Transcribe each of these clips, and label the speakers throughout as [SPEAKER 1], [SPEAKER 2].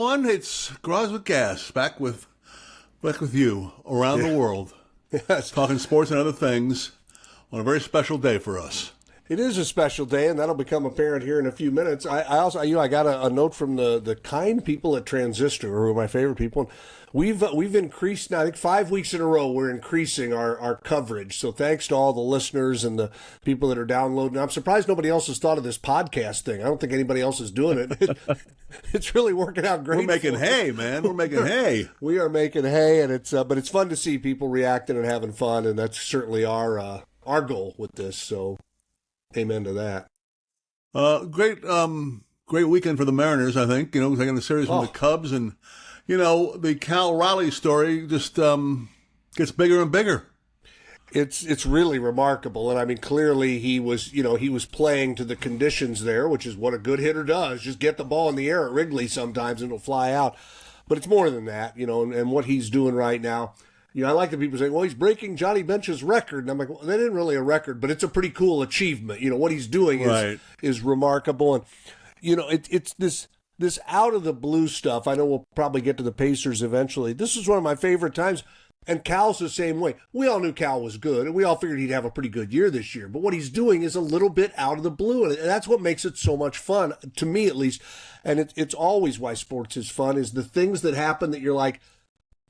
[SPEAKER 1] One, it's Groz with Gas, back with you around the world,
[SPEAKER 2] Yes.
[SPEAKER 1] talking sports and other things on a very special day for us.
[SPEAKER 2] It is a special day, and that'll become apparent here in a few minutes. I also, I got a note from the kind people at Transistor, who are my favorite people. We've increased now, I think 5 weeks in a row, we're increasing our coverage. So thanks to all the listeners and the people that are downloading. I'm surprised nobody else has thought of this podcast thing. I don't think anybody else is doing it. It's really working out great.
[SPEAKER 1] We're making hay, man. We're making hay.
[SPEAKER 2] We are making hay, and but it's fun to see people reacting and having fun, and that's certainly our goal with this. So, amen to that.
[SPEAKER 1] Great weekend for the Mariners, I think. Taking the series from the Cubs, and the Cal Raleigh story just gets bigger and bigger.
[SPEAKER 2] It's really remarkable, and I mean, clearly he was playing to the conditions there, which is what a good hitter does. Just get the ball in the air at Wrigley sometimes, and it'll fly out. But it's more than that, and what he's doing right now. I like the people saying, well, he's breaking Johnny Bench's record. And I'm like, well, that isn't really a record, but it's a pretty cool achievement. What he's doing is remarkable. And, it's this out of the blue stuff. I know we'll probably get to the Pacers eventually. This is one of my favorite times. And Cal's the same way. We all knew Cal was good, and we all figured he'd have a pretty good year this year. But what he's doing is a little bit out of the blue, and that's what makes it so much fun, to me at least. And it's always why sports is fun, is the things that happen that you're like,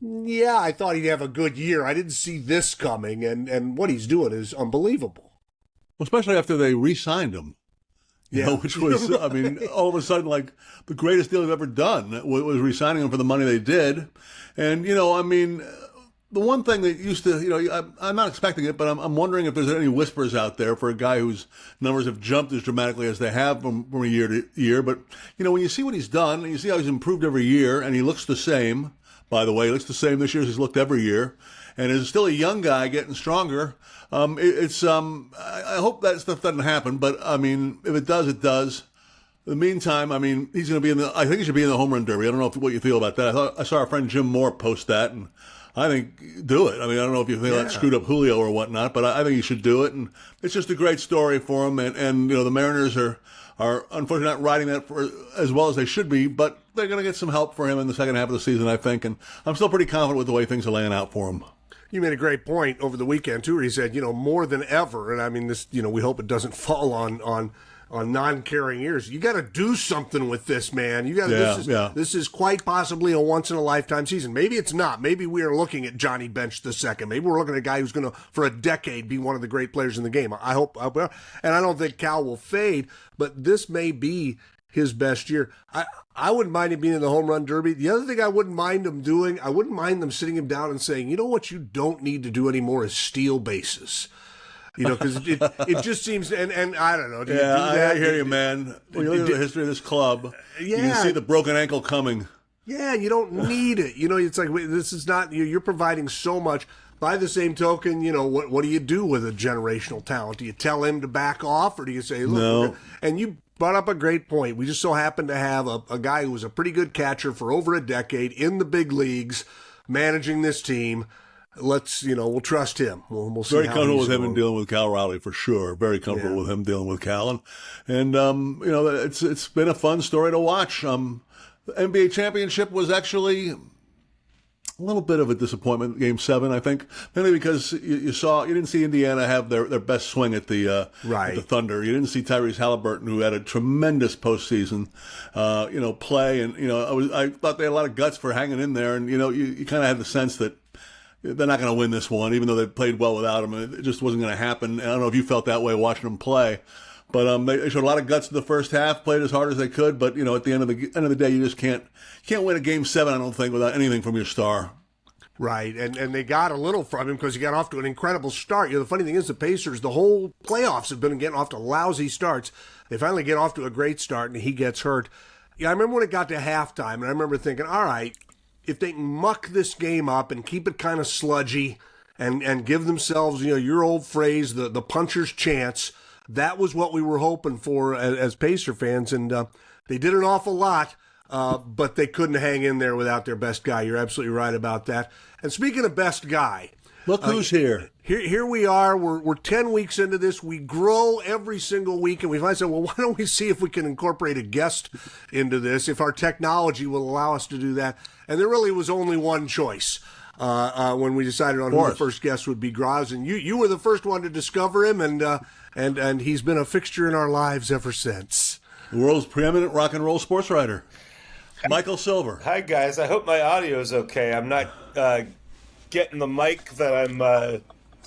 [SPEAKER 2] yeah, I thought he'd have a good year. I didn't see this coming, and what he's doing is unbelievable.
[SPEAKER 1] Well, especially after they re-signed him. Which was, I mean, all of a sudden, like, the greatest deal they've ever done was re-signing him for the money they did. And, the one thing that used to, I'm not expecting it, but I'm wondering if there's any whispers out there for a guy whose numbers have jumped as dramatically as they have from year to year. But, when you see what he's done, and you see how he's improved every year, and he looks the same, by the way, he looks the same this year as he's looked every year, and is still a young guy getting stronger. I hope that stuff doesn't happen, but I mean, if it does, it does. In the meantime, I mean, he's going to be I think he should be in the home run derby. I don't know what you feel about that. I saw our friend Jim Moore post that, and I think do it. I mean, I don't know if you think that screwed up Julio or whatnot, but I think he should do it, and it's just a great story for him. And the Mariners are unfortunately not riding that for as well as they should be, but they're going to get some help for him in the second half of the season, I think, and I'm still pretty confident with the way things are laying out for him.
[SPEAKER 2] You made a great point over the weekend, too, where he said, more than ever, and I mean, this, we hope it doesn't fall on non-caring ears. You got to do something with this, man. This is quite possibly a once-in-a-lifetime season. Maybe it's not. Maybe we are looking at Johnny Bench II. Maybe we're looking at a guy who's going to, for a decade, be one of the great players in the game. I hope, and I don't think Cal will fade, but this may be his best year. I wouldn't mind him being in the home run derby. The other thing I wouldn't mind him doing, I wouldn't mind them sitting him down and saying, what you don't need to do anymore is steal bases. Because it just seems, and I don't know. Do you do that?
[SPEAKER 1] I hear you, man. When you look at the history of this club, you can see the broken ankle coming.
[SPEAKER 2] Yeah, you don't need it. It's like, this is not, you're providing so much. By the same token, what do you do with a generational talent? Do you tell him to back off, or do you say, look,
[SPEAKER 1] no.
[SPEAKER 2] And you brought up a great point. We just so happen to have a guy who was a pretty good catcher for over a decade in the big leagues, managing this team. Let's, we'll trust him. We'll see.
[SPEAKER 1] Very comfortable with him and dealing with Cal Raleigh for sure. Very comfortable with him dealing with Cal, and it's been a fun story to watch. The NBA championship was actually a little bit of a disappointment, Game 7, I think, mainly because you didn't see Indiana have their best swing at the Thunder. You didn't see Tyrese Halliburton, who had a tremendous postseason, play, and I thought they had a lot of guts for hanging in there, and you kind of had the sense that they're not going to win this one, even though they played well without him. It just wasn't going to happen. And I don't know if you felt that way watching them play, but they showed a lot of guts in the first half, played as hard as they could. But at the end of the day, you just can't win a Game 7. I don't think without anything from your star.
[SPEAKER 2] Right, and they got a little from him because he got off to an incredible start. The funny thing is, the Pacers, the whole playoffs have been getting off to lousy starts. They finally get off to a great start, and he gets hurt. I remember when it got to halftime, and I remember thinking, all right, if they can muck this game up and keep it kind of sludgy and give themselves, your old phrase, the puncher's chance, that was what we were hoping for as Pacer fans. And they did an awful lot, but they couldn't hang in there without their best guy. You're absolutely right about that. And speaking of best guy.
[SPEAKER 1] Look who's here.
[SPEAKER 2] Here we are. We're 10 weeks into this. We grow every single week, and we finally said, well, why don't we see if we can incorporate a guest into this, if our technology will allow us to do that. And there really was only one choice when we decided on who the first guest would be, Groz. And you were the first one to discover him, and he's been a fixture in our lives ever since.
[SPEAKER 1] The world's preeminent rock and roll sports writer, Michael Silver.
[SPEAKER 3] Hi, guys. I hope my audio is okay. I'm not getting the mic that I'm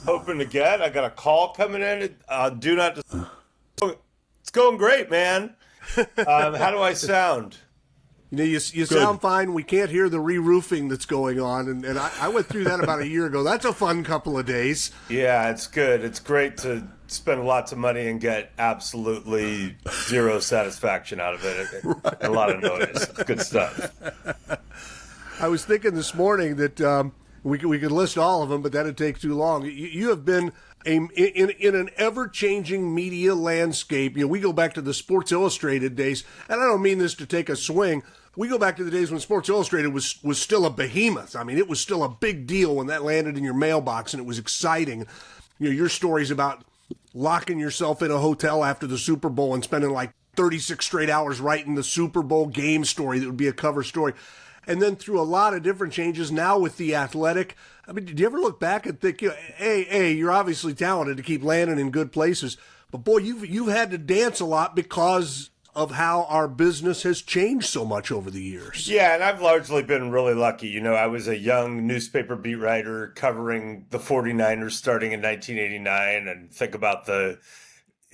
[SPEAKER 3] hoping to get. I got a call coming in. Do not. It's going great, man. How do I sound?
[SPEAKER 2] You sound fine. We can't hear the re-roofing that's going on, and I went through that about a year ago. That's a fun couple of days.
[SPEAKER 3] Yeah, it's good. It's great to spend lots of money and get absolutely zero satisfaction out of it. Right. A lot of noise. Good stuff.
[SPEAKER 2] I was thinking this morning that we could list all of them, but that'd take too long. You have been in an ever-changing media landscape. We go back to the Sports Illustrated days, and I don't mean this to take a swing. We go back to the days when Sports Illustrated was still a behemoth. I mean, it was still a big deal when that landed in your mailbox, and it was exciting. Your stories about locking yourself in a hotel after the Super Bowl and spending like 36 straight hours writing the Super Bowl game story that would be a cover story. And then through a lot of different changes, now with The Athletic, I mean, did you ever look back and think, hey, you're obviously talented to keep landing in good places, but boy, you've had to dance a lot because of how our business has changed so much over the years.
[SPEAKER 3] Yeah, and I've largely been really lucky. I was a young newspaper beat writer covering the 49ers starting in 1989, and think about the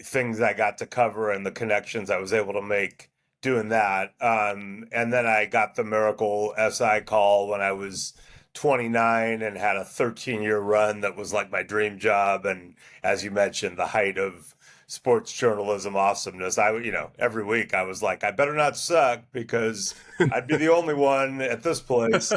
[SPEAKER 3] things I got to cover and the connections I was able to make doing that. And then I got the Miracle SI call when I was 29 and had a 13-year run that was like my dream job. And as you mentioned, the height of sports journalism awesomeness. Every week I was like, I better not suck because I'd be the only one at this place.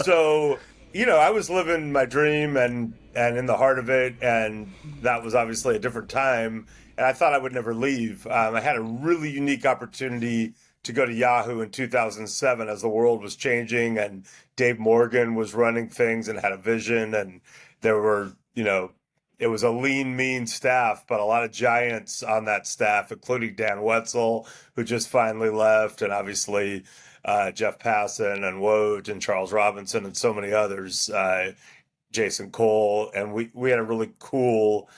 [SPEAKER 3] So, I was living my dream and in the heart of it. And that was obviously a different time. And I thought I would never leave. I had a really unique opportunity to go to Yahoo in 2007 as the world was changing and Dave Morgan was running things and had a vision. And there were, it was a lean, mean staff, but a lot of giants on that staff, including Dan Wetzel, who just finally left, and obviously Jeff Passan and Woj and Charles Robinson and so many others, Jason Cole. And we had a really cool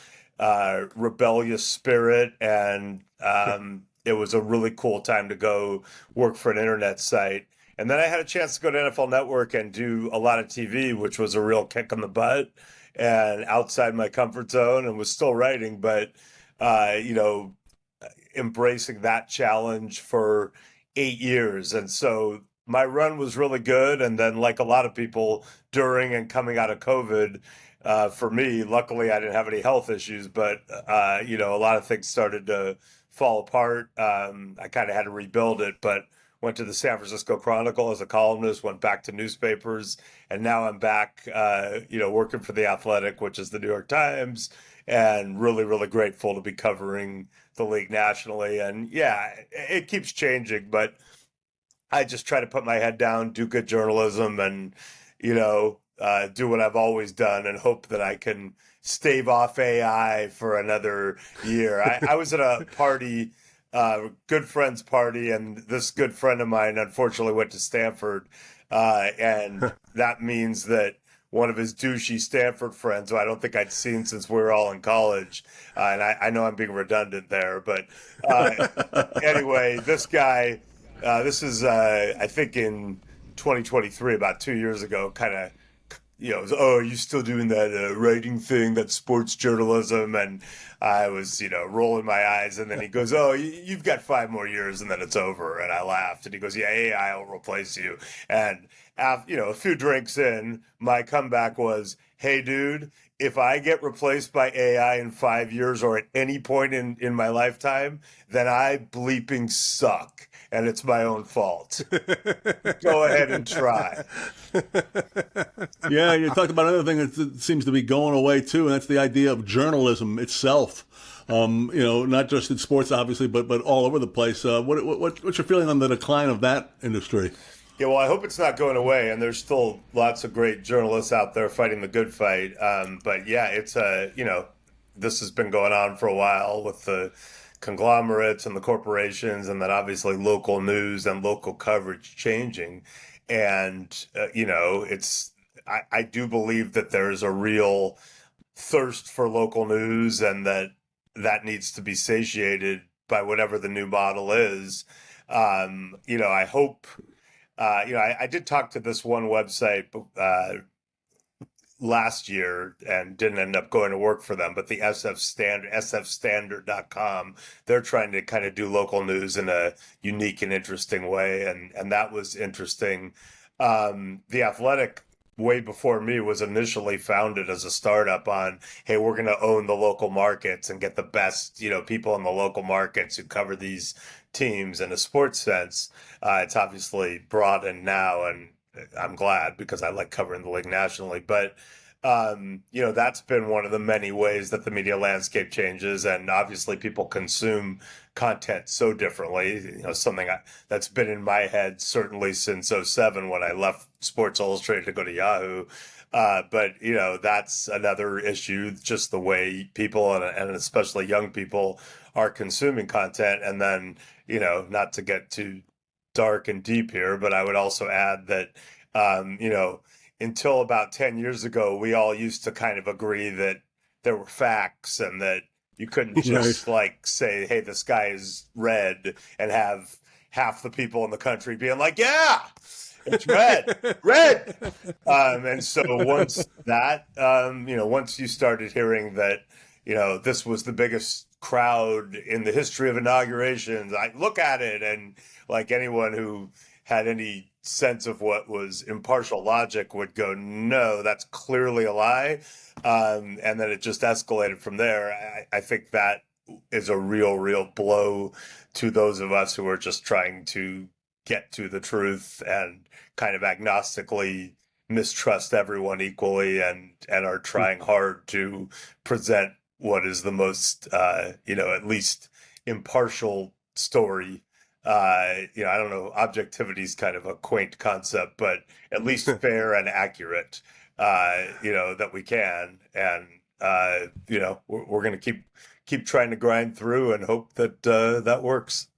[SPEAKER 3] rebellious spirit, and it was a really cool time to go work for an internet site. And then I had a chance to go to NFL Network and do a lot of TV, which was a real kick in the butt and outside my comfort zone, and was still writing, but embracing that challenge for 8 years. And so my run was really good. And then, like a lot of people during and coming out of COVID, for me, luckily I didn't have any health issues, but a lot of things started to fall apart. I kind of had to rebuild it, but went to the San Francisco Chronicle as a columnist, went back to newspapers, and now I'm back, working for The Athletic, which is the New York Times, and really, really grateful to be covering the league nationally. And yeah, it keeps changing, but I just try to put my head down, do good journalism, and, do what I've always done and hope that I can stave off AI for another year. I was at a party, good friend's party, and this good friend of mine unfortunately went to Stanford, and that means that one of his douchey Stanford friends, who I don't think I'd seen since we were all in college, and I know I'm being redundant there, but anyway, this guy, this is I think in 2023, about 2 years ago, kind of, are you still doing that writing thing, that sports journalism? And I was, rolling my eyes. And then he goes, you've got 5 more years and then it's over. And I laughed. And he goes, yeah, AI will replace you. And, a few drinks in, my comeback was, hey, dude, if I get replaced by AI in 5 years or at any point in my lifetime, then I bleeping suck. And it's my own fault. Go ahead and try.
[SPEAKER 1] Yeah, you talked about another thing that seems to be going away too, and that's the idea of journalism itself. Not just in sports, obviously, but all over the place. What's your feeling on the decline of that industry?
[SPEAKER 3] Yeah, well, I hope it's not going away, and there's still lots of great journalists out there fighting the good fight. But yeah, it's this has been going on for a while with the conglomerates and the corporations, and then obviously local news and local coverage changing. And I do believe that there is a real thirst for local news, and that needs to be satiated by whatever the new model is. I hope. I did talk to this one website last year and didn't end up going to work for them, but the sfstandard.com, they're trying to kind of do local news in a unique and interesting way. And that was interesting. The Athletic, way before me, was initially founded as a startup on, hey, we're going to own the local markets and get the best, people in the local markets who cover these teams in a sports sense. It's obviously broadened now, and I'm glad because I like covering the league nationally. But, that's been one of the many ways that the media landscape changes. And obviously people consume content so differently, something that's been in my head certainly since '07 when I left Sports Illustrated to go to Yahoo. But that's another issue, just the way people and especially young people are consuming content. And then, not to get too dark and deep here, but I would also add that, until about 10 years ago, we all used to kind of agree that there were facts and that you couldn't just say, hey, the sky is red, and have half the people in the country being like, yeah, it's red, red. And so once that, once you started hearing that, this was the biggest crowd in the history of inaugurations, I look at it, and like anyone who had any sense of what was impartial logic would go, no, that's clearly a lie. And then it just escalated from there. I think that is a real blow to those of us who are just trying to get to the truth and kind of agnostically mistrust everyone equally, and are trying hard to present what is the most, at least impartial story. I don't know, objectivity is kind of a quaint concept, but at least fair and accurate, that we can. And, we're going to keep trying to grind through and hope that that works.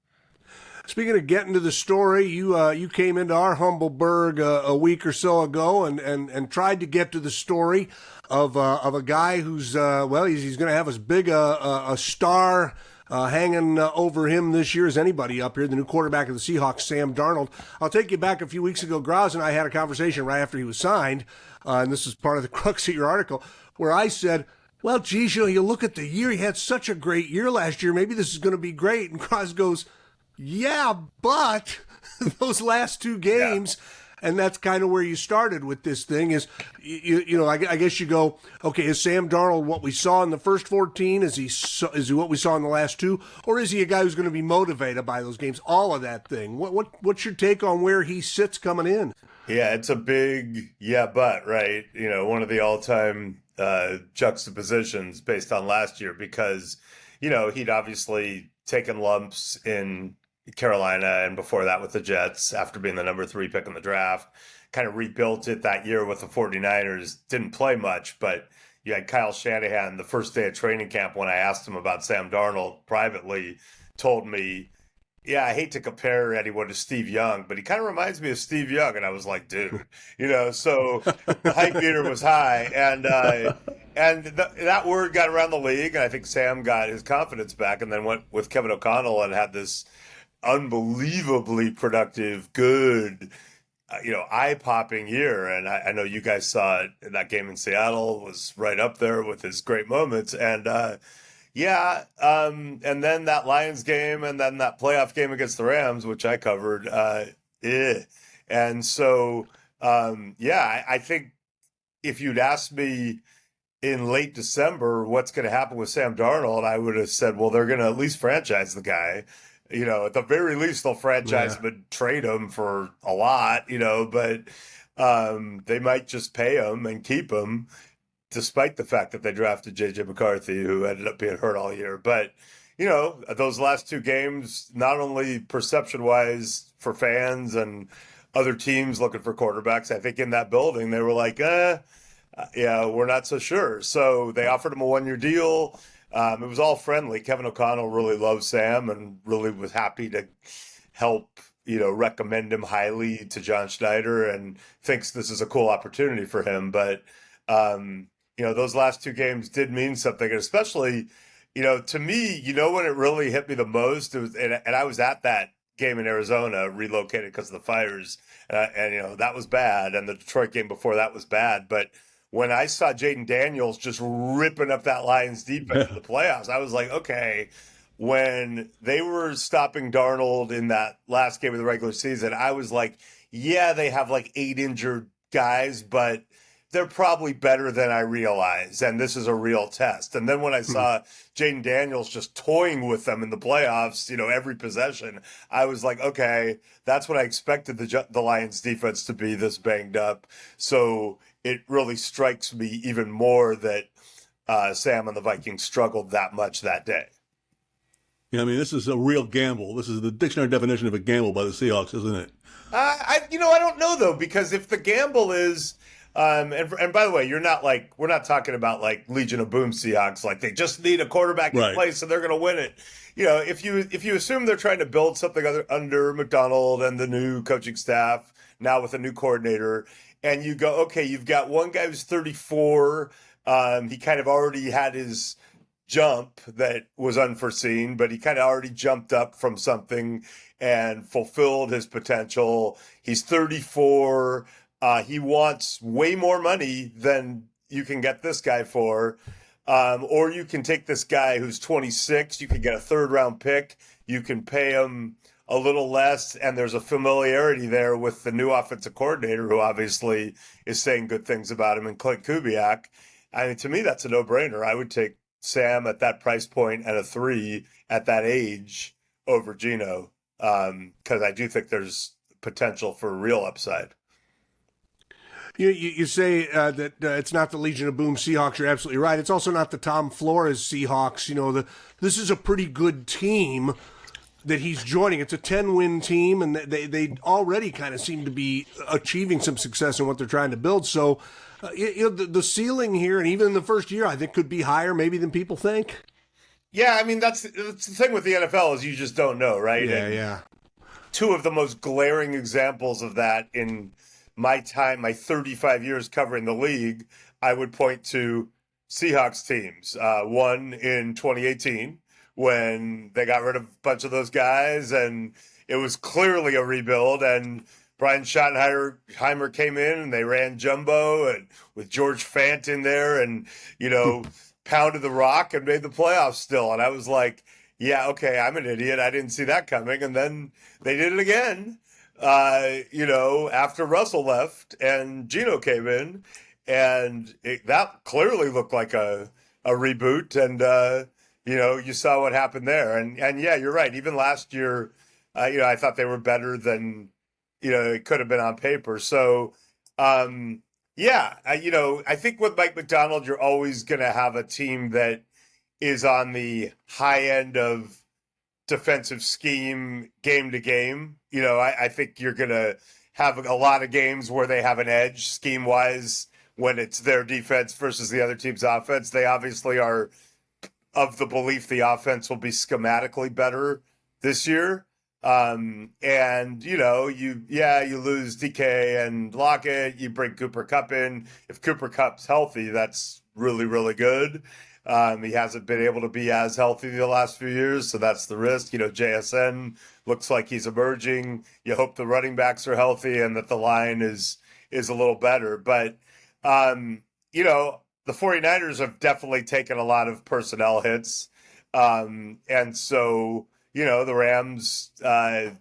[SPEAKER 2] Speaking of getting to the story, you came into our humble burg a week or so ago and tried to get to the story of a guy who's he's going to have as big a star hanging over him this year as anybody up here, the new quarterback of the Seahawks, Sam Darnold. I'll take you back a few weeks ago. Groz and I had a conversation right after he was signed, and this is part of the crux of your article, where I said, well, geez, you look at the year, he had such a great year last year, maybe this is going to be great. And Groz goes, yeah, but those last two games, and that's kind of where you started with this thing is, I guess you go, okay, is Sam Darnold what we saw in the first 14? Is he what we saw in the last two? Or is he a guy who's going to be motivated by those games? All of that thing. What's your take on where he sits coming in?
[SPEAKER 3] Yeah, it's a big but, right? One of the all-time juxtapositions based on last year, because, he'd obviously taken lumps in Carolina and before that with the Jets after being the number 3 pick in the draft, kind of rebuilt it that year with the 49ers, didn't play much, but you had Kyle Shanahan the first day of training camp when I asked him about Sam Darnold privately, told me, yeah, I hate to compare anyone to Steve Young, but he kind of reminds me of Steve Young. And I was like, dude, so the hype meter was high. And that word got around the league. And I think Sam got his confidence back and then went with Kevin O'Connell and had this unbelievably productive, good, eye-popping year. And I know you guys saw it in that game in Seattle, was right up there with his great moments. And, and then that Lions game and then that playoff game against the Rams, which I covered, And so, I think if you'd asked me in late December what's going to happen with Sam Darnold, I would have said, well, they're going to at least franchise the guy. At the very least, they'll franchise him and trade him for a lot, but they might just pay him and keep him, despite the fact that they drafted J.J. McCarthy, who ended up being hurt all year. But, those last two games, not only perception-wise for fans and other teams looking for quarterbacks. I think in that building, they were like, yeah, we're not so sure. So they offered him a 1-year deal. It was all friendly. Kevin O'Connell really loved Sam and really was happy to help, recommend him highly to John Schneider and thinks this is a cool opportunity for him. But, those last 2 games did mean something. And especially, to me, when it really hit me the most, it was, and I was at that game in Arizona, relocated because of the fires. And that was bad. And the Detroit game before that was bad. But when I saw Jaden Daniels just ripping up that Lions defense in the playoffs, I was like, okay, when they were stopping Darnold in that last game of the regular season, I was like, yeah, they have like 8 injured guys, but they're probably better than I realize. And this is a real test. And then when I saw Jaden Daniels just toying with them in the playoffs, every possession, I was like, okay, that's what I expected the Lions defense to be, this banged up. So it really strikes me even more that Sam and the Vikings struggled that much that day.
[SPEAKER 1] Yeah, I mean, this is a real gamble. This is the dictionary definition of a gamble by the Seahawks, isn't it?
[SPEAKER 3] I don't know though, because if the gamble is, and by the way, we're not talking about like Legion of Boom Seahawks, like they just need a quarterback in place and they're going to win it. If you assume they're trying to build something under McDonald and the new coaching staff now with a new coordinator, and you go, okay, you've got one guy who's 34. He kind of already had his jump that was unforeseen, but he kind of already jumped up from something and fulfilled his potential. He's 34. He wants way more money than you can get this guy for. Or you can take this guy who's 26. You can get a 3rd-round pick. You can pay him a little less, and there's a familiarity there with the new offensive coordinator who obviously is saying good things about him, and Clint Kubiak. I mean, to me, that's a no-brainer. I would take Sam at that price point and a 3 at that age over Geno, because I do think there's potential for real upside.
[SPEAKER 2] You say that it's not the Legion of Boom Seahawks. You're absolutely right. It's also not the Tom Flores Seahawks. This is a pretty good team that he's joining. It's a 10-win team, and they already kind of seem to be achieving some success in what they're trying to build. So the ceiling here, and even in the first year, I think could be higher maybe than people think.
[SPEAKER 3] Yeah, I mean, that's the thing with the NFL is you just don't know, right?
[SPEAKER 2] Yeah.
[SPEAKER 3] 2 of the most glaring examples of that in my 35 years covering the league, I would point to Seahawks teams. One in 2018 when they got rid of a bunch of those guys, and it was clearly a rebuild, and Brian Schottenheimer came in, and they ran jumbo and with George Fant in there and, pounded the rock and made the playoffs still. And I was like, yeah, okay, I'm an idiot. I didn't see that coming. And then they did it again, after Russell left and Geno came in, and that clearly looked like a reboot. And, you saw what happened there. And yeah, you're right. Even last year, I thought they were better than, it could have been on paper. So, I think with Mike Macdonald, you're always going to have a team that is on the high end of defensive scheme game to game. I think you're going to have a lot of games where they have an edge scheme wise when it's their defense versus the other team's offense. They obviously are of the belief the offense will be schematically better this year. You lose DK and Lockett, you bring Cooper Kupp in. If Cooper Kupp's healthy, that's really, really good. He hasn't been able to be as healthy the last few years, so that's the risk. JSN looks like he's emerging. You hope the running backs are healthy and that the line is a little better. But, the 49ers have definitely taken a lot of personnel hits. And so, the Rams had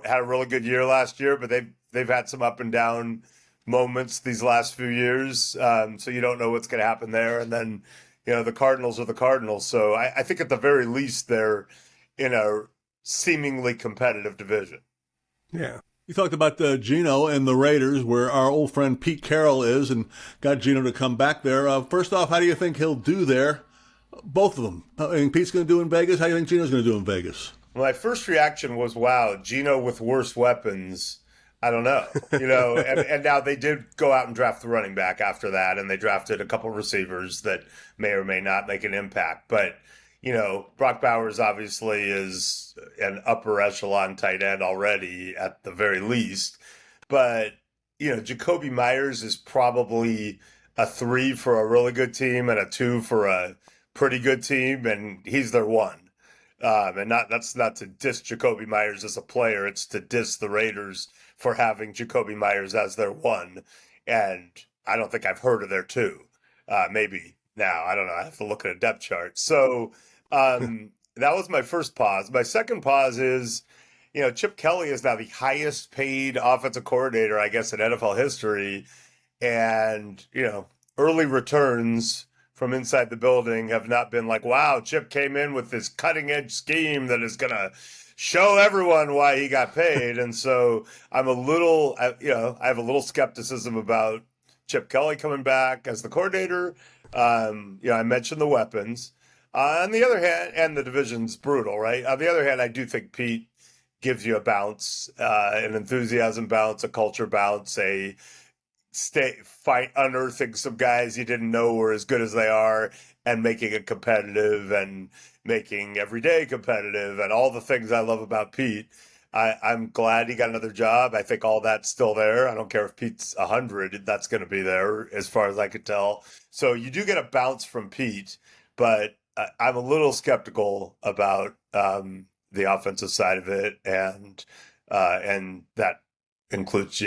[SPEAKER 3] a really good year last year, but they've had some up and down moments these last few years. So you don't know what's going to happen there. And then, the Cardinals are the Cardinals. So I think at the very least they're in a seemingly competitive division.
[SPEAKER 1] Yeah. You talked about Geno and the Raiders, where our old friend Pete Carroll is, and got Geno to come back there. First off, how do you think he'll do there? Both of them. I think Pete's going to do in Vegas. How do you think Geno's going to do in Vegas?
[SPEAKER 3] My first reaction was, wow, Geno with worse weapons. I don't know, and now they did go out and draft the running back after that, and they drafted a couple receivers that may or may not make an impact. But, Brock Bowers obviously is an upper echelon tight end already at the very least. But, Jacoby Myers is probably a 3 for a really good team and a 2 for a pretty good team, and he's their 1. And that's not to diss Jacoby Myers as a player. It's to diss the Raiders for having Jacoby Myers as their 1. And I don't think I've heard of their 2. Maybe now. I don't know. I have to look at a depth chart. So that was my first pause. My second pause is, Chip Kelly is now the highest paid offensive coordinator, I guess, in NFL history. And, early returns from inside the building have not been like, wow, Chip came in with this cutting edge scheme that is going to show everyone why he got paid. And so I have a little skepticism about Chip Kelly coming back as the coordinator. I mentioned the weapons. On the other hand, and the division's brutal, right? On the other hand, I do think Pete gives you a bounce, an enthusiasm bounce, a culture bounce, unearthing some guys you didn't know were as good as they are and making it competitive and making every day competitive and all the things I love about Pete. I'm glad he got another job. I think all that's still there. I don't care if Pete's 100, that's going to be there as far as I could tell. So you do get a bounce from Pete, but I'm a little skeptical about the offensive side of it, and that includes,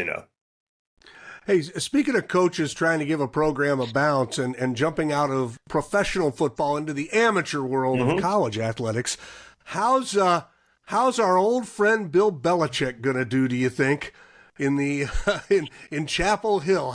[SPEAKER 2] Hey, speaking of coaches trying to give a program a bounce and jumping out of professional football into the amateur world of college athletics, how's our old friend Bill Belichick gonna do? Do you think in the in Chapel Hill?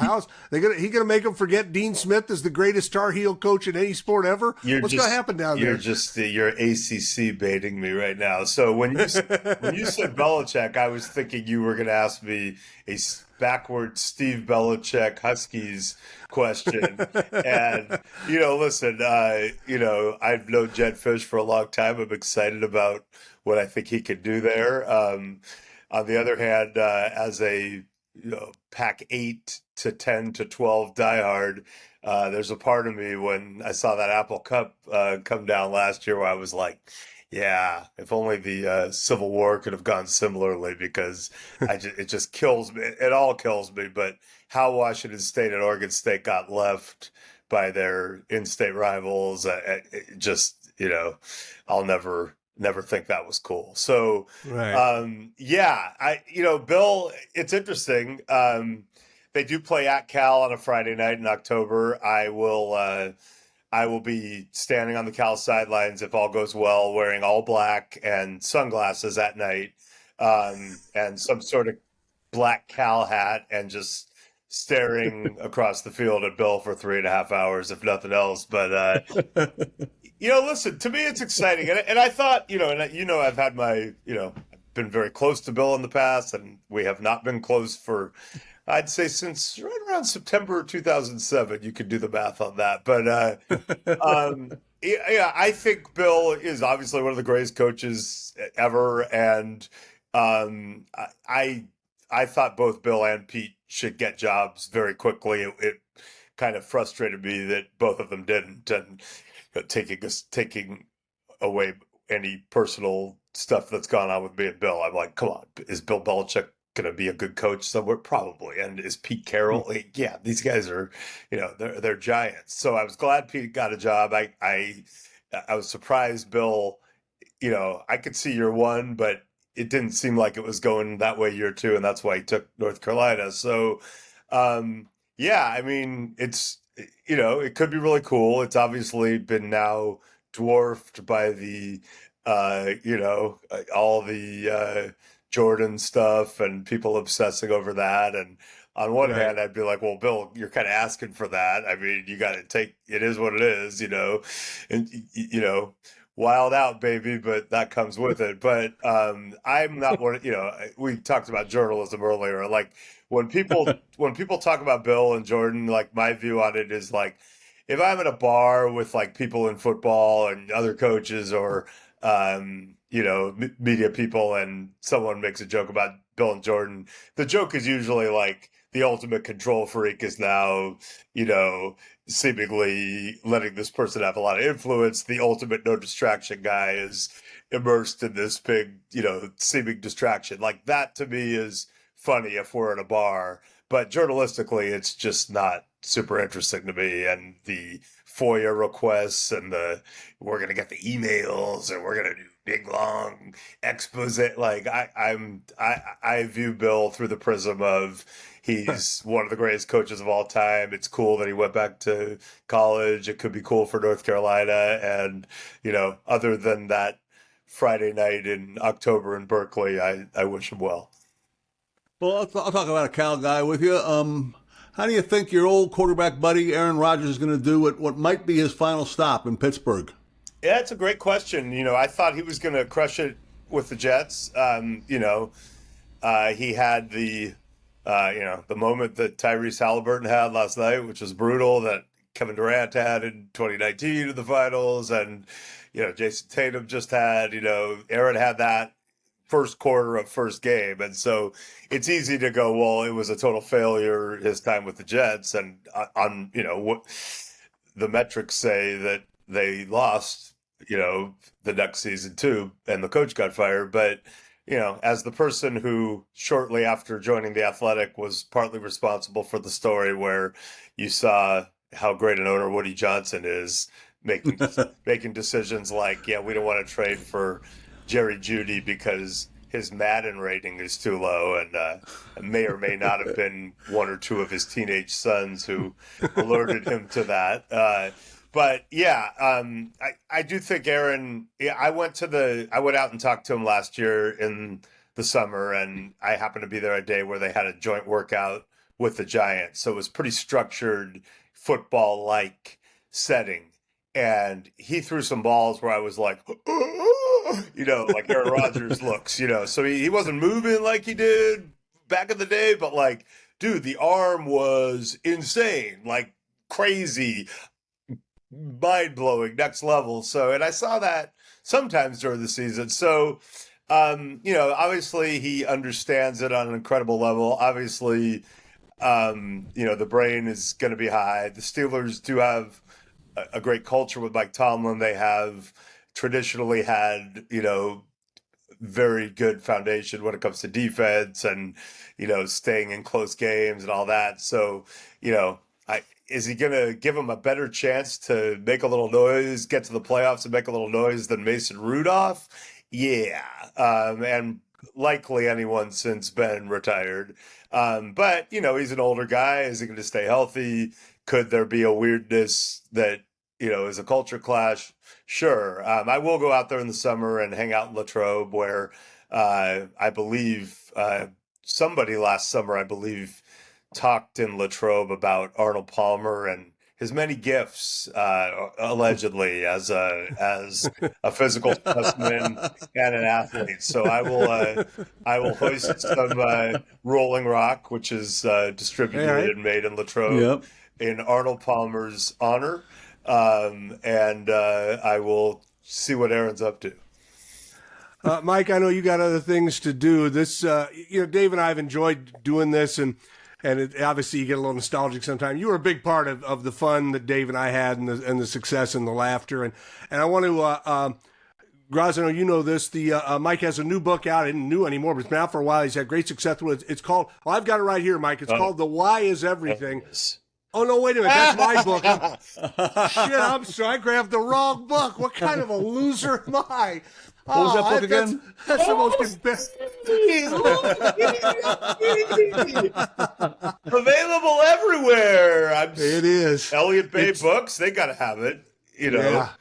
[SPEAKER 2] He gonna make him forget Dean Smith as the greatest Tar Heel coach in any sport ever? What's gonna happen down there?
[SPEAKER 3] You're ACC baiting me right now. So when you said Belichick, I was thinking you were gonna ask me a backward Steve Belichick Huskies question. And, listen, I've known Jed Fish for a long time. I'm excited about what I think he can do there. On the other hand, as a Pac 8 to 10 to 12 diehard, there's a part of me when I saw that Apple Cup come down last year where I was like, yeah, if only the Civil War could have gone similarly, because it just kills me. It all kills me. But how Washington State and Oregon State got left by their in-state rivals, I'll never think that was cool. So,
[SPEAKER 2] right.
[SPEAKER 3] Bill, it's interesting. They do play at Cal on a Friday night in October. I will be standing on the Cal sidelines, if all goes well, wearing all black and sunglasses at night, and some sort of black Cal hat, and just staring across the field at Bill for 3.5 hours, if nothing else. But, listen, to me, it's exciting. And I thought, I've had I've been very close to Bill in the past, and we have not been close for, I'd say, since right around September 2007. You could do the math on that. But I think Bill is obviously one of the greatest coaches ever. And I thought both Bill and Pete should get jobs very quickly. It kind of frustrated me that both of them didn't. And taking away any personal stuff that's gone on with me and Bill, I'm like, come on, is Bill Belichick going to be a good coach somewhere? Probably. And is Pete Carroll? Yeah, these guys are, they're giants. So I was glad Pete got a job. I was surprised Bill, I could see year 1, but it didn't seem like it was going that way year 2, and that's why he took North Carolina. So, it's, it could be really cool. It's obviously been now dwarfed by the, all the Jordan stuff and people obsessing over that. And on one hand, I'd be like, well, Bill, you're kind of asking for that. I mean, you got to take, it is what it is, and, wild out, baby, but that comes with it. But I'm not one, we talked about journalism earlier. Like when people talk about Bill and Jordan, like my view on it is like, if I'm at a bar with like people in football and other coaches or, media people, and someone makes a joke about Bill and Jordan, the joke is usually like the ultimate control freak is now, seemingly letting this person have a lot of influence. The ultimate no distraction guy is immersed in this big, seeming distraction. Like that to me is funny if we're in a bar, but journalistically, it's just not super interesting to me. And the FOIA requests and we're going to get the emails and we're going to do big long expose. Like I view Bill through the prism of he's one of the greatest coaches of all time. It's cool that he went back to college. It could be cool for North Carolina. And, other than that Friday night in October in Berkeley, I wish him well.
[SPEAKER 1] Well, I'll talk about a Cal guy with you. How do you think your old quarterback buddy Aaron Rodgers is going to do at what might be his final stop in Pittsburgh?
[SPEAKER 3] Yeah, it's a great question. I thought he was going to crush it with the Jets. He had the moment that Tyrese Halliburton had last night, which was brutal, that Kevin Durant had in 2019 in the finals, and, Jason Tatum just had, Aaron had that first quarter of first game. And so it's easy to go, well, it was a total failure his time with the Jets. And what the metrics say that they lost, the next season too, and the coach got fired. But, as the person who shortly after joining the Athletic was partly responsible for the story where you saw how great an owner Woody Johnson is making decisions like, we don't want to trade for Jerry Jeudy because his Madden rating is too low, and may or may not have been one or two of his teenage sons who alerted him to that. But yeah, I do think Aaron. I went out and talked to him last year in the summer, and I happened to be there a day where they had a joint workout with the Giants, so it was pretty structured football-like setting. And he threw some balls where I was like, like Aaron Rodgers looks, So he wasn't moving like he did back in the day, but like, dude, the arm was insane, like crazy, mind-blowing, next level. So, and I saw that sometimes during the season. So, obviously he understands it on an incredible level. Obviously, the brain is going to be high. The Steelers do have a great culture with Mike Tomlin. They have traditionally had, very good foundation when it comes to defense and, staying in close games and all that. So, is he going to give him a better chance to make a little noise, get to the playoffs and make a little noise than Mason Rudolph? Yeah. And likely anyone since Ben retired. But, he's an older guy. Is he going to stay healthy? Could there be a weirdness that, is a culture clash? Sure. I will go out there in the summer and hang out in Latrobe where I believe somebody last summer, talked in Latrobe about Arnold Palmer and his many gifts, allegedly as a physical specimen and an athlete. So I will hoist some Rolling Rock, which is distributed and made in Latrobe, in Arnold Palmer's honor. And I will see what Aaron's up to.
[SPEAKER 2] Mike, I know you got other things to do. This, Dave and I have enjoyed doing this, and obviously you get a little nostalgic sometimes. You were a big part of the fun that Dave and I had, and the success and the laughter. And I want to, Groz, I know you know this. Mike has a new book out. I didn't know anymore, but it's been out for a while. He's had great success with it. It's called, I've got it right here, Mike. It's called The Why Is Everything. Oh, no, wait a minute. That's my book. Shit, I'm sorry. I grabbed the wrong book. What kind of a loser am I?
[SPEAKER 1] What was that book again?
[SPEAKER 2] That's the most
[SPEAKER 3] Available everywhere.
[SPEAKER 2] It is.
[SPEAKER 3] Elliott Bay Books, they got to have it.
[SPEAKER 2] Yeah.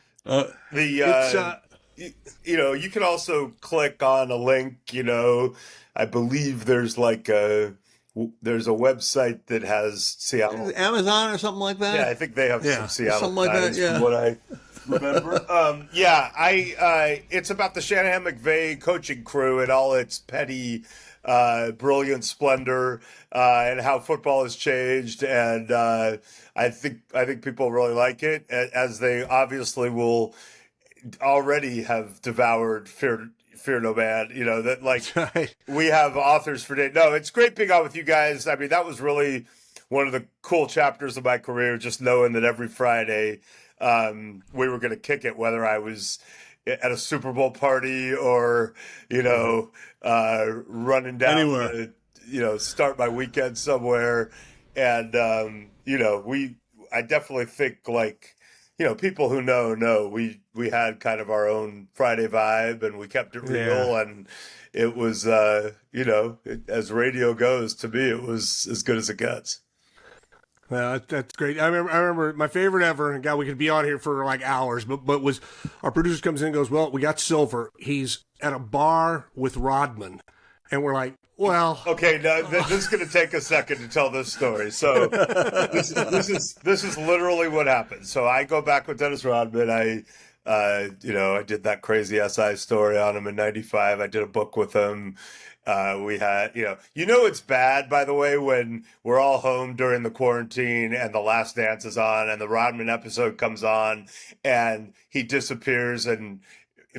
[SPEAKER 3] You can also click on a link, I believe there's there's a website that has Seattle.
[SPEAKER 1] Amazon or something like that?
[SPEAKER 3] Yeah, I think they have some Seattle
[SPEAKER 1] something like that,
[SPEAKER 3] from what I remember. It's about the Shanahan McVay coaching crew and all its petty, brilliant splendor, and how football has changed. And I think people really like it, as they obviously will already have devoured fear no man. You know, that like
[SPEAKER 2] Right.
[SPEAKER 3] we have authors for day. No, it's great being on with you guys. I mean, that was really one of the cool chapters of my career, just knowing that every Friday we were going to kick it, whether I was at a Super Bowl party or, you know, running down
[SPEAKER 1] Anywhere.
[SPEAKER 3] to, you know, start my weekend somewhere. And, you know, I definitely think like, you know, people who know we had kind of our own Friday vibe and we kept it real.
[SPEAKER 2] Yeah.
[SPEAKER 3] And it was, you know, as radio goes, to me, it was as good as it gets.
[SPEAKER 2] Well, that's great. I remember my favorite ever, and God, we could be on here for like hours, but was our producer comes in and goes, well, we got Silver. He's at a bar with Rodman. And we're like, well,
[SPEAKER 3] okay, now this is going to take a second to tell this story. So this is literally what happened. So I go back with Dennis Rodman. You know, I did that crazy SI story on him in '95. I did a book with him. We had, you know, it's bad, by the way, when we're all home during the quarantine and The Last Dance is on and the Rodman episode comes on and he disappears and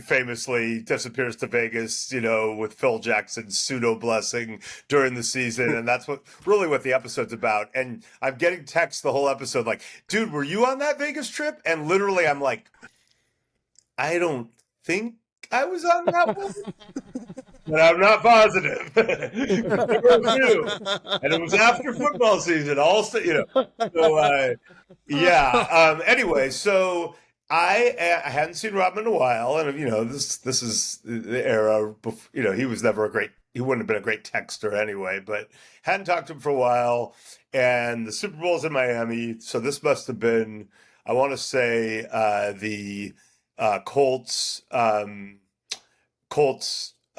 [SPEAKER 3] famously disappears to Vegas, you know, with Phil Jackson's pseudo blessing during the season. And that's what the episode's about. And I'm getting texts the whole episode like, dude, were you on that Vegas trip? And literally I'm like, I don't think I was on that one. But I'm not positive. There were a few. And it was after football season. Also, you know. So, yeah. Anyway, so I hadn't seen Rodman in a while, and you know, this is the era. Before, you know, he was never he wouldn't have been a great texter anyway. But hadn't talked to him for a while, and the Super Bowl's in Miami, so this must have been, I want to say, the Colts.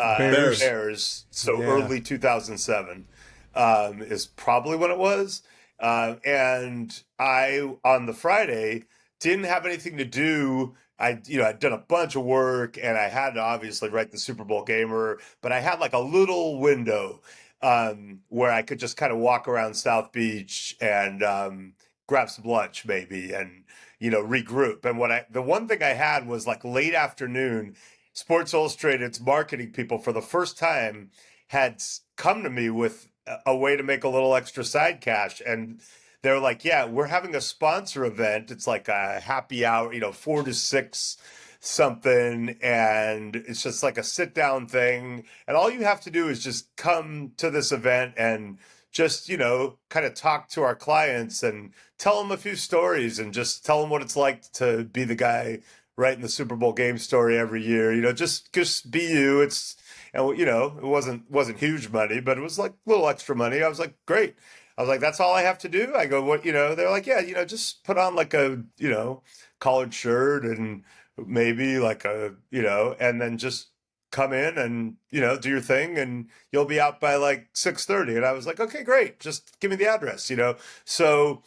[SPEAKER 3] Bears. So
[SPEAKER 2] Yeah.
[SPEAKER 3] early 2007 is probably when it was. And I, on the Friday, didn't have anything to do. I'd done a bunch of work and I had to obviously write the Super Bowl Gamer, but I had like a little window where I could just kind of walk around South Beach and grab some lunch maybe and, you know, regroup. And the one thing I had was like late afternoon, Sports Illustrated's marketing people for the first time had come to me with a way to make a little extra side cash. And they're like, yeah, we're having a sponsor event. It's like a happy hour, you know, 4 to 6 something. And it's just like a sit down thing. And all you have to do is just come to this event and just, you know, kind of talk to our clients and tell them a few stories and just tell them what it's like to be the guy writing the Super Bowl game story every year, you know, just be you. And you know, it wasn't huge money, but it was like a little extra money. I was like, great. I was like, that's all I have to do. I go, what, you know, they're like, yeah, you know, just put on like a, you know, collared shirt and maybe like a, you know, and then just come in and, you know, do your thing and you'll be out by like 6:30. And I was like, okay, great. Just give me the address, you know? So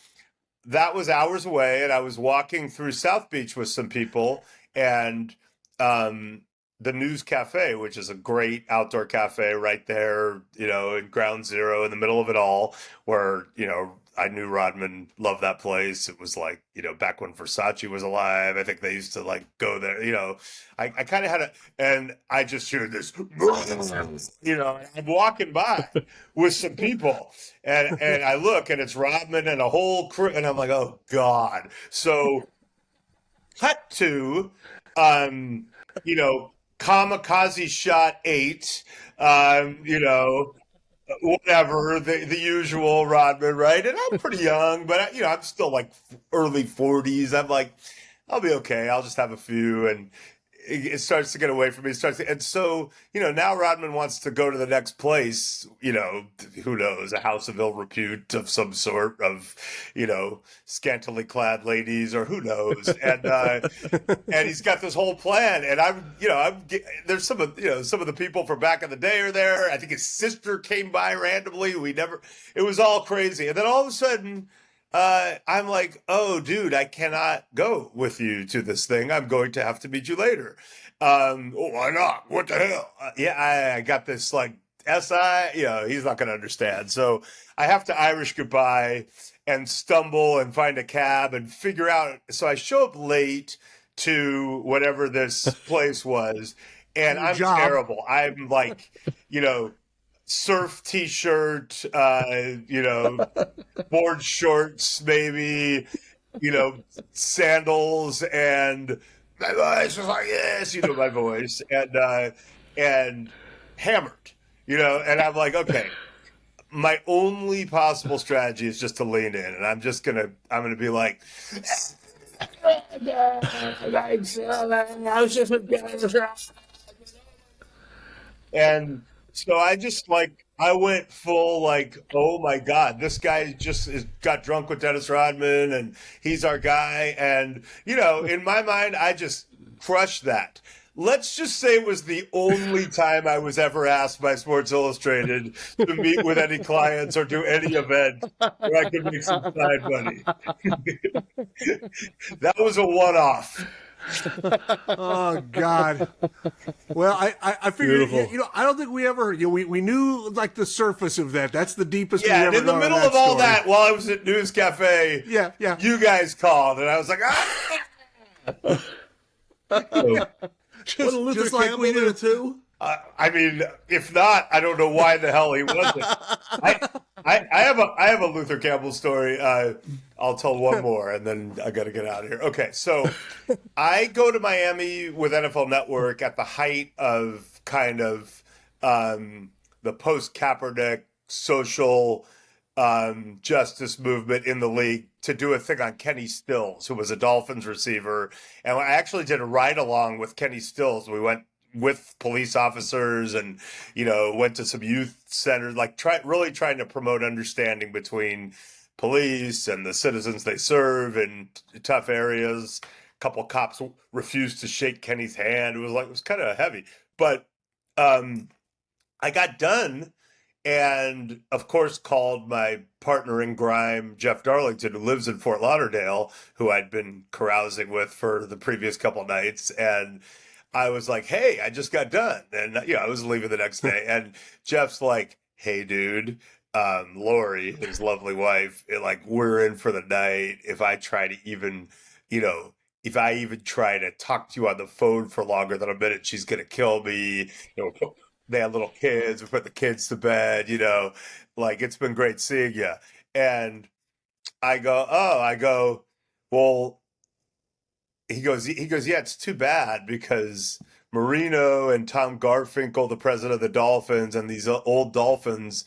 [SPEAKER 3] that was hours away, and I was walking through South Beach with some people, and the News Cafe, which is a great outdoor cafe right there, you know, in Ground Zero in the middle of it all, where, you know, I knew Rodman loved that place. It was like, you know, back when Versace was alive. I think they used to like go there, you know. I kind of had and I just hear this, you know, I'm walking by with some people and I look and it's Rodman and a whole crew and I'm like, oh God. So cut to, you know, kamikaze shot 8, you know, whatever, the usual Rodman, right? And I'm pretty young, but you know, I'm still like early 40s. I'm like, I'll be okay. I'll just have a few, and it starts to get away from me. And so, you know, now Rodman wants to go to the next place. You know, who knows? A house of ill repute of some sort, of, you know, scantily clad ladies, or who knows? And he's got this whole plan. And there's some of the people from back in the day are there. I think his sister came by randomly. It was all crazy. And then all of a sudden, I'm like, oh, dude, I cannot go with you to this thing. I'm going to have to meet you later. Why not? What the hell? I got this like SI, you know, he's not going to understand. So I have to Irish goodbye and stumble and find a cab and figure out. So I show up late to whatever this place was. And
[SPEAKER 2] Your
[SPEAKER 3] I'm
[SPEAKER 2] job.
[SPEAKER 3] terrible. I'm like, surf t-shirt, board shorts, maybe, sandals, and my voice was like this, my voice, and hammered, and I'm like, okay, my only possible strategy is just to lean in, and I'm gonna be like, and so I went full like, oh my God, this guy got drunk with Dennis Rodman and he's our guy. And, in my mind, I just crushed that. Let's just say it was the only time I was ever asked by Sports Illustrated to meet with any clients or do any event where I could make some side money. That was a one-off.
[SPEAKER 2] Oh God. Well, I figured,
[SPEAKER 1] Beautiful.
[SPEAKER 2] I don't think we ever, we knew like the surface of that. That's the deepest we
[SPEAKER 3] Yeah,
[SPEAKER 2] ever
[SPEAKER 3] and in the
[SPEAKER 2] known
[SPEAKER 3] middle
[SPEAKER 2] that
[SPEAKER 3] of all
[SPEAKER 2] story.
[SPEAKER 3] that, while I was at News Cafe,
[SPEAKER 2] Yeah.
[SPEAKER 3] you guys called, and I was like, ah!
[SPEAKER 1] Wasn't Luther
[SPEAKER 2] just like
[SPEAKER 1] Campbell
[SPEAKER 2] we
[SPEAKER 1] there
[SPEAKER 2] knew.
[SPEAKER 1] too?
[SPEAKER 3] I mean, if not, I don't know why the hell he wasn't. I have a Luther Campbell story. I'll tell one more, and then I got to get out of here. Okay, so I go to Miami with NFL Network at the height of kind of the post-Kaepernick social justice movement in the league to do a thing on Kenny Stills, who was a Dolphins receiver, and I actually did a ride along with Kenny Stills. We went with police officers and went to some youth centers, like really trying to promote understanding between police and the citizens they serve in tough areas. A couple cops refused to shake Kenny's hand. It was kind of heavy, but I got done and of course called my partner in crime, Jeff Darlington, who lives in Fort Lauderdale, who I'd been carousing with for the previous couple nights. And I was like, hey, I just got done. And, I was leaving the next day. And Jeff's like, hey, dude, Lori, his lovely wife, we're in for the night. If I try to even, if I even try to talk to you on the phone for longer than a minute, she's going to kill me. They had little kids. We put the kids to bed, it's been great seeing you. And I go, well, he goes, yeah, it's too bad because Marino and Tom Garfinkel, the president of the Dolphins, and these old Dolphins,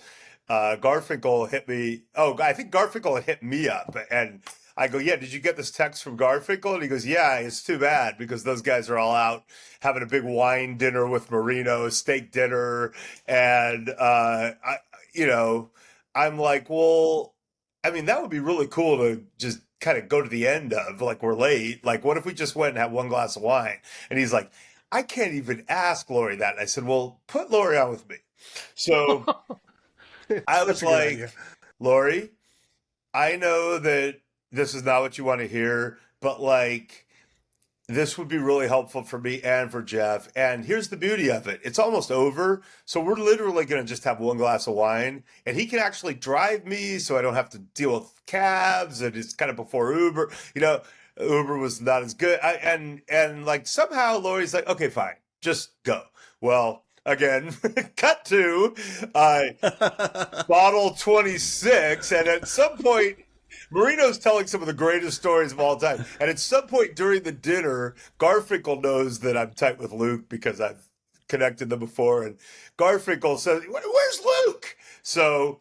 [SPEAKER 3] Garfinkel hit me. Oh, I think Garfinkel had hit me up. And I go, yeah, did you get this text from Garfinkel? And he goes, yeah, it's too bad because those guys are all out having a big wine dinner with Marino, steak dinner. And, I'm like, well, I mean, that would be really cool to just kind of go to the end of, we're late. What if we just went and had one glass of wine? And he's like, I can't even ask Lori that. And I said, well, put Lori on with me. So I was like, Lori, I know that this is not what you want to hear, but this would be really helpful for me and for Jeff. And here's the beauty of it. It's almost over. So we're literally going to just have one glass of wine and he can actually drive me so I don't have to deal with cabs. And it's kind of before Uber, Uber was not as good. And somehow Lori's like, okay, fine, just go. Well, again, cut to bottle 26. And at some point, Marino's telling some of the greatest stories of all time. And at some point during the dinner, Garfinkel knows that I'm tight with Luke because I've connected them before. And Garfinkel says, where's Luke? So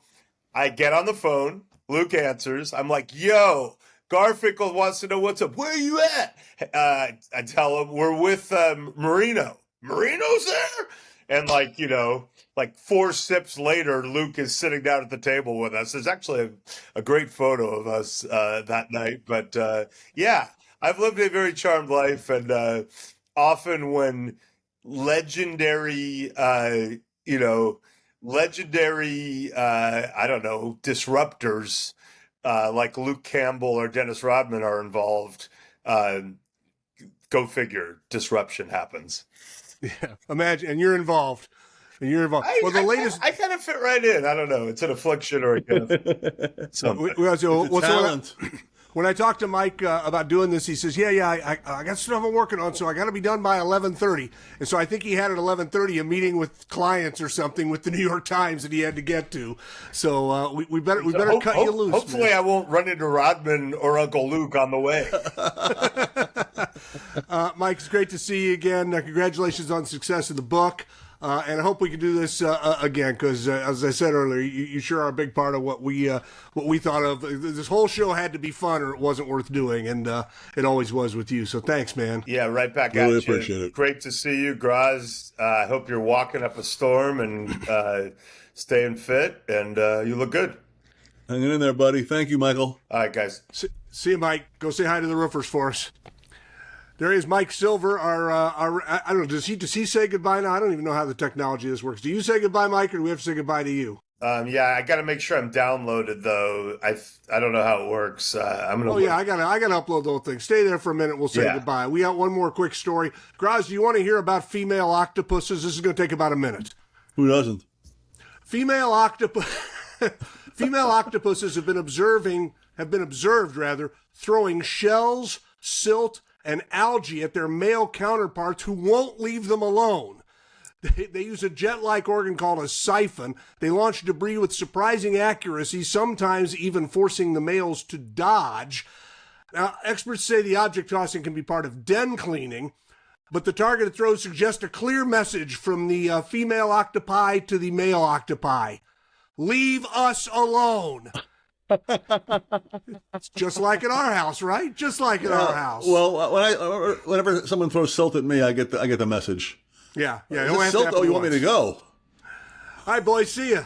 [SPEAKER 3] I get on the phone. Luke answers. I'm like, yo, Garfinkel wants to know what's up. Where are you at? I tell him we're with Marino. Marino's there? And 4 sips later, Luke is sitting down at the table with us. There's actually a great photo of us that night. But yeah, I've lived a very charmed life. And often when legendary, I don't know, disruptors like Luke Campbell or Dennis Rodman are involved, go figure, disruption happens.
[SPEAKER 2] Yeah, imagine, and you're involved.
[SPEAKER 3] I kind of fit right in. I don't know. It's an affliction or a gift.
[SPEAKER 1] It's a
[SPEAKER 2] what's
[SPEAKER 1] talent.
[SPEAKER 2] When I talked to Mike about doing this, he says, I got stuff I'm working on, so I got to be done by 11:30. And so I think he had at 11:30 a meeting with clients or something with the New York Times that he had to get to. So we better cut you loose.
[SPEAKER 3] Hopefully,
[SPEAKER 2] man.
[SPEAKER 3] I won't run into Rodman or Uncle Luke on the way.
[SPEAKER 2] Mike, it's great to see you again. Congratulations on success of the book. And I hope we can do this again because, as I said earlier, you sure are a big part of what we thought of. This whole show had to be fun, or it wasn't worth doing, and it always was with you. So thanks, man.
[SPEAKER 3] Yeah, right back
[SPEAKER 1] Really
[SPEAKER 3] at you.
[SPEAKER 1] appreciate it.
[SPEAKER 3] Great to see you, Groz. I hope you're walking up a storm and staying fit, and you look good.
[SPEAKER 1] Hanging in there, buddy. Thank you, Michael.
[SPEAKER 3] All right, guys.
[SPEAKER 2] See you, Mike. Go say hi to the roofers for us. There is Mike Silver. Our I don't know. Does he say goodbye now? I don't even know how the technology of this works. Do you say goodbye, Mike, or do we have to say goodbye to you?
[SPEAKER 3] Yeah, I got to make sure I'm downloaded though. I don't know how it works. I'm gonna.
[SPEAKER 2] Oh yeah, I gotta upload the whole thing. Stay there for a minute. We'll say goodbye. We got one more quick story. Groz, do you want to hear about female octopuses? This is going to take about a minute.
[SPEAKER 1] Who doesn't?
[SPEAKER 2] Female octopuses have been observed throwing shells, silt, and algae at their male counterparts who won't leave them alone. They use a jet-like organ called a siphon. They launch debris with surprising accuracy, sometimes even forcing the males to dodge. Now, experts say the object tossing can be part of den cleaning, but the targeted throws suggest a clear message from the female octopi to the male octopi. Leave us alone. It's just like at our house, right? Just like at our house.
[SPEAKER 1] Well, whenever someone throws silt at me, I get the message.
[SPEAKER 2] Yeah.
[SPEAKER 1] Is this silt? Oh, you want me to go?
[SPEAKER 2] All right, boys. See ya.